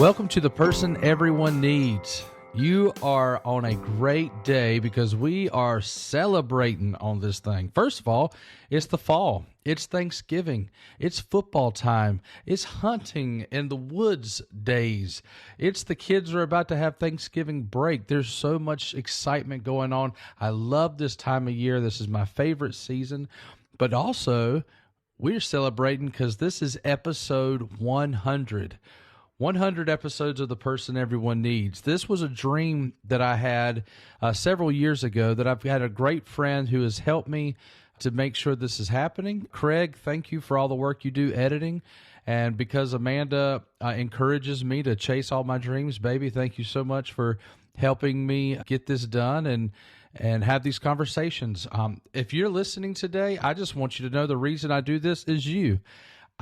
Welcome to The Person Everyone Needs. You are on a great day because we are celebrating on this thing. First of all, it's the fall. It's Thanksgiving. It's football time. It's hunting in the woods days. It's the kids are about to have Thanksgiving break. There's so much excitement going on. I love this time of year. This is my favorite season. But also, we're celebrating because this is episode 100. 100 episodes of The Person Everyone Needs. This was a dream that I had several years ago that I've had a great friend who has helped me to make sure this is happening. Craig, thank you for all the work you do editing. And because Amanda encourages me to chase all my dreams, baby, thank you so much for helping me get this done and have these conversations. If you're listening today, I just want you to know the reason I do this is you.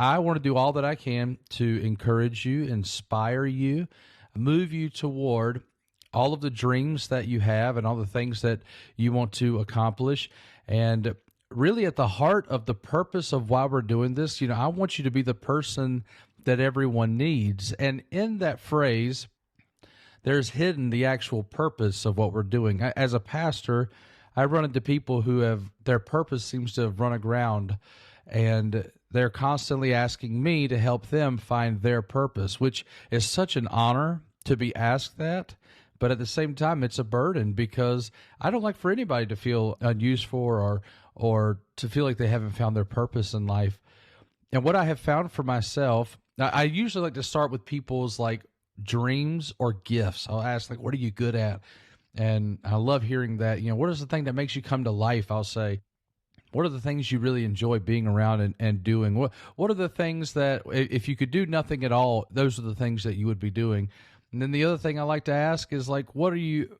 I want to do all that I can to encourage you, inspire you, move you toward all of the dreams that you have and all the things that you want to accomplish. And really at the heart of the purpose of why we're doing this, I want you to be the person that everyone needs. And in that phrase, there's hidden the actual purpose of what we're doing. As a pastor, I run into people who have their purpose seems to have run aground, and they're constantly asking me to help them find their purpose, which is such an honor to be asked that. But at the same time, it's a burden because I don't like for anybody to feel unused for or to feel like they haven't found their purpose in life. And what I have found for myself, I usually like to start with people's like dreams or gifts. I'll ask what are you good at? And I love hearing that. What is the thing that makes you come to life? I'll say, what are the things you really enjoy being around and doing? What are the things that, if you could do nothing at all, those are the things that you would be doing? And then the other thing I like to ask is what do you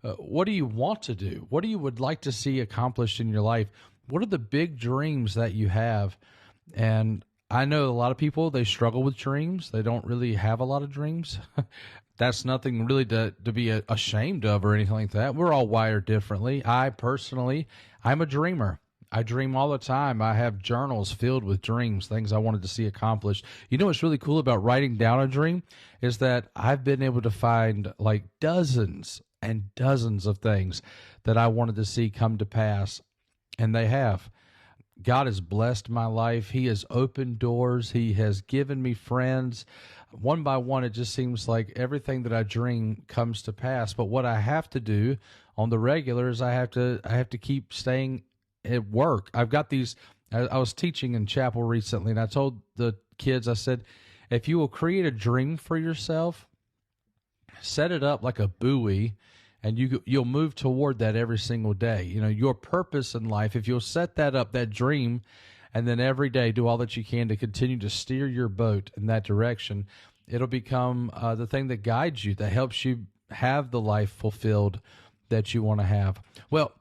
want to do? What do you would like to see accomplished in your life? What are the big dreams that you have? And I know a lot of people, they struggle with dreams. They don't really have a lot of dreams. That's nothing really to be ashamed of or anything like that. We're all wired differently. I'm a dreamer. I dream all the time. I have journals filled with dreams, things I wanted to see accomplished. What's really cool about writing down a dream is that I've been able to find dozens and dozens of things that I wanted to see come to pass, and they have. God has blessed my life. He has opened doors. He has given me friends. One by one, it just seems like everything that I dream comes to pass. But what I have to do on the regular is I have to keep staying at work. I've got these, I was teaching in chapel recently, and I told the kids, I said, if you will create a dream for yourself, set it up like a buoy, and you'll move toward that every single day. Your purpose in life, if you'll set that up, that dream, and then every day do all that you can to continue to steer your boat in that direction, it'll become the thing that guides you, that helps you have the life fulfilled that you want to have. Well,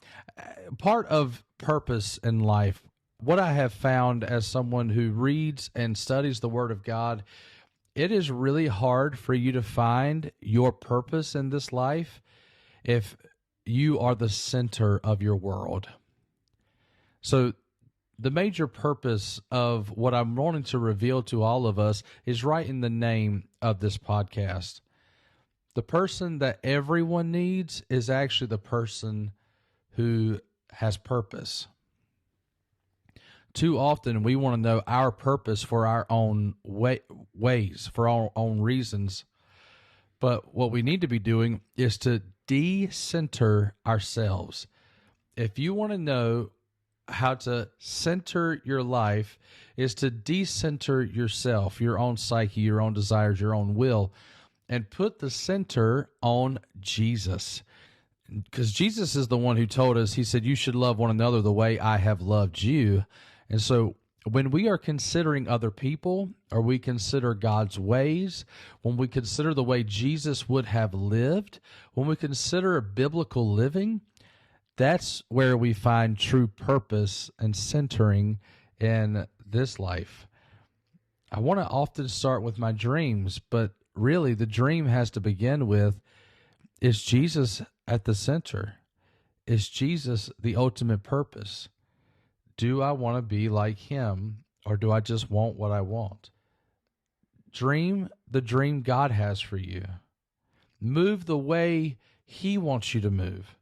part of purpose in life, what I have found as someone who reads and studies the Word of God, it is really hard for you to find your purpose in this life if you are the center of your world. So the major purpose of what I'm wanting to reveal to all of us is right in the name of this podcast. The person that everyone needs is actually the person who has purpose. Too often we want to know our purpose for our own ways, for our own reasons. But what we need to be doing is to de-center ourselves. If you want to know how to center your life, is to de-center yourself, your own psyche, your own desires, your own will, and put the center on Jesus. Because Jesus is the one who told us, he said, you should love one another the way I have loved you. And so when we are considering other people, or we consider God's ways, when we consider the way Jesus would have lived, when we consider biblical living, that's where we find true purpose and centering in this life. I want to often start with my dreams, but really the dream has to begin with, is Jesus at the center? Is Jesus the ultimate purpose? Do I want to be like him, or do I just want what I want? Dream the dream God has for you. Move the way He wants you to move.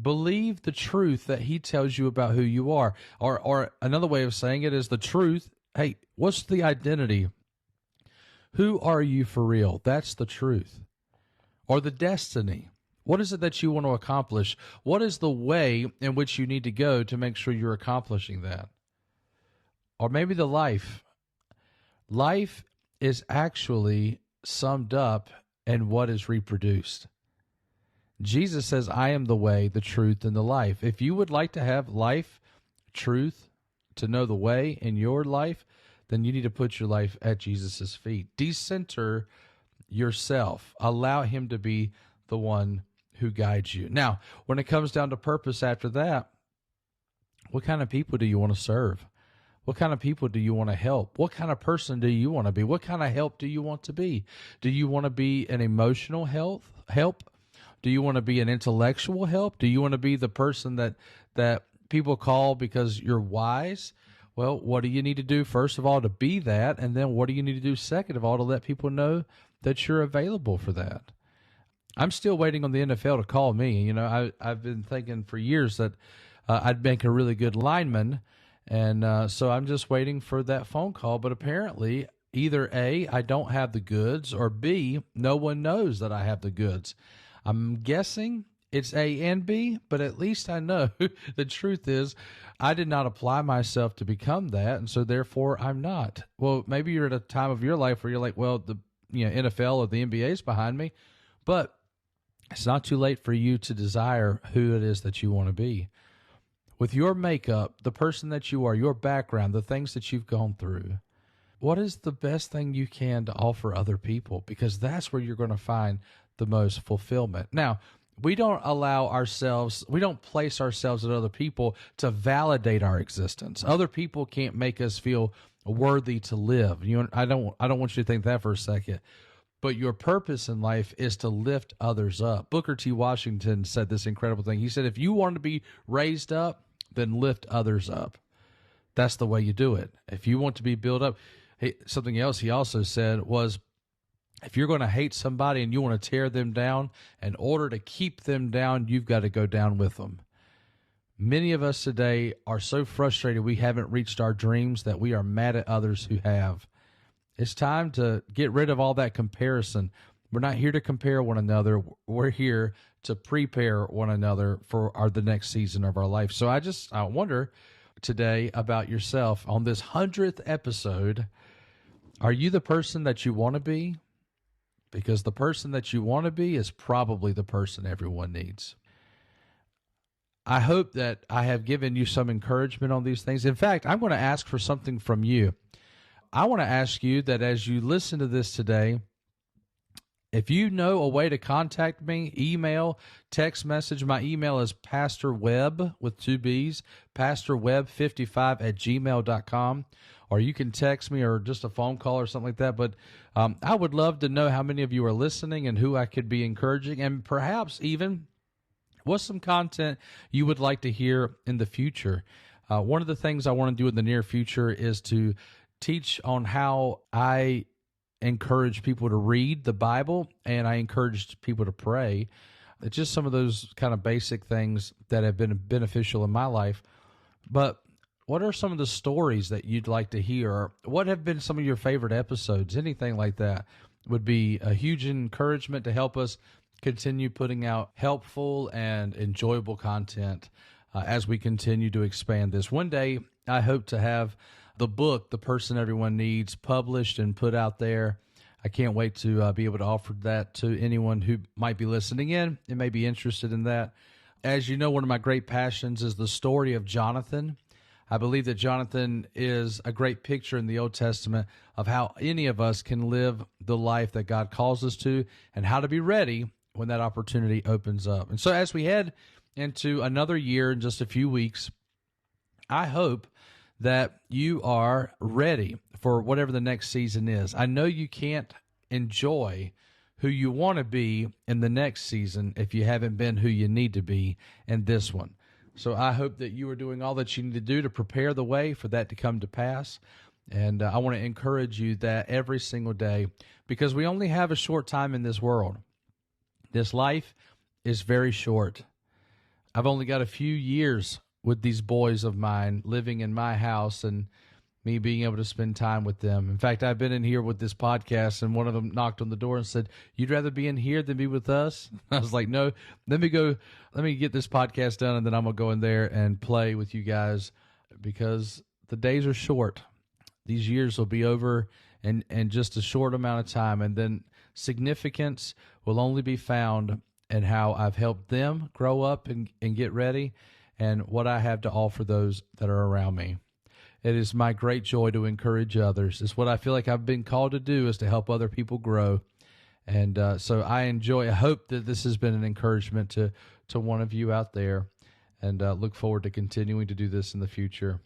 Believe the truth that He tells you about who you are. Or another way of saying it is the truth. Hey, what's the identity? Who are you for real? That's the truth. Or the destiny. What is it that you want to accomplish? What is the way in which you need to go to make sure you're accomplishing that? Or maybe the life. Life is actually summed up in what is reproduced. Jesus says, I am the way, the truth, and the life. If you would like to have life, truth, to know the way in your life, then you need to put your life at Jesus' feet. Decenter yourself. Allow Him to be the one who guides you. Now, when it comes down to purpose after that, what kind of people do you want to serve? What kind of people do you want to help? What kind of person do you want to be? What kind of help do you want to be? Do you want to be an emotional help? Do you want to be an intellectual help? Do you want to be the person that people call because you're wise? Well, what do you need to do, first of all, to be that? And then what do you need to do, second of all, to let people know that you're available for that? I'm still waiting on the NFL to call me. You know, I've been thinking for years that I'd make a really good lineman. And so I'm just waiting for that phone call. But apparently, either A, I don't have the goods, or B, no one knows that I have the goods. I'm guessing it's A and B, but at least I know the truth is I did not apply myself to become that, and so therefore I'm not. Well, maybe you're at a time of your life where you're like, well, the NFL or the NBA is behind me, but it's not too late for you to desire who it is that you want to be. With your makeup, the person that you are, your background, the things that you've gone through, what is the best thing you can to offer other people? Because that's where you're going to find the most fulfillment. Now, we don't place ourselves at other people to validate our existence. Other people can't make us feel worthy to live. I don't want you to think that for a second. But your purpose in life is to lift others up. Booker T. Washington said this incredible thing. He said, if you want to be raised up, then lift others up. That's the way you do it. If you want to be built up, something else he also said was, if you're going to hate somebody and you want to tear them down, in order to keep them down, you've got to go down with them. Many of us today are so frustrated we haven't reached our dreams that we are mad at others who have. It's time to get rid of all that comparison. We're not here to compare one another. We're here to prepare one another for the next season of our life. So I wonder today about yourself on this 100th episode. Are you the person that you want to be? Because the person that you want to be is probably the person everyone needs. I hope that I have given you some encouragement on these things. In fact, I'm going to ask for something from you. I want to ask you that as you listen to this today, if you know a way to contact me, email, text message. My email is Pastor Webb with 2 B's, pastorwebb55@gmail.com. Or you can text me or just a phone call or something like that. But I would love to know how many of you are listening and who I could be encouraging, and perhaps even what's some content you would like to hear in the future. One of the things I want to do in the near future is to teach on how I encourage people to read the Bible, and I encourage people to pray. It's just some of those kind of basic things that have been beneficial in my life. But what are some of the stories that you'd like to hear? What have been some of your favorite episodes? Anything like that would be a huge encouragement to help us continue putting out helpful and enjoyable content as we continue to expand this. One day, I hope to have the book, The Person Everyone Needs, published and put out there. I can't wait to be able to offer that to anyone who might be listening in and may be interested in that. As you know, one of my great passions is the story of Jonathan. I believe that Jonathan is a great picture in the Old Testament of how any of us can live the life that God calls us to and how to be ready when that opportunity opens up. And so as we head into another year in just a few weeks, I hope that you are ready for whatever the next season is. I know you can't enjoy who you want to be in the next season if you haven't been who you need to be in this one. So I hope that you are doing all that you need to do to prepare the way for that to come to pass. And I want to encourage you that every single day, because we only have a short time in this world. This life is very short. I've only got a few years with these boys of mine living in my house and me being able to spend time with them. In fact, I've been in here with this podcast, and one of them knocked on the door and said, "You'd rather be in here than be with us?" I was like, "No, let me get this podcast done, and then I'm going to go in there and play with you guys, because the days are short. These years will be over in just a short amount of time, and then significance will only be found in how I've helped them grow up and get ready, and what I have to offer those that are around me." It is my great joy to encourage others. It's what I feel like I've been called to do, is to help other people grow. And so I hope that this has been an encouragement to one of you out there, and look forward to continuing to do this in the future.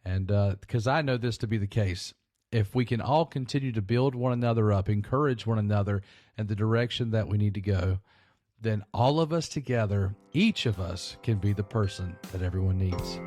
And because I know this to be the case, if we can all continue to build one another up, encourage one another in the direction that we need to go, then all of us together, each of us, can be the person that everyone needs.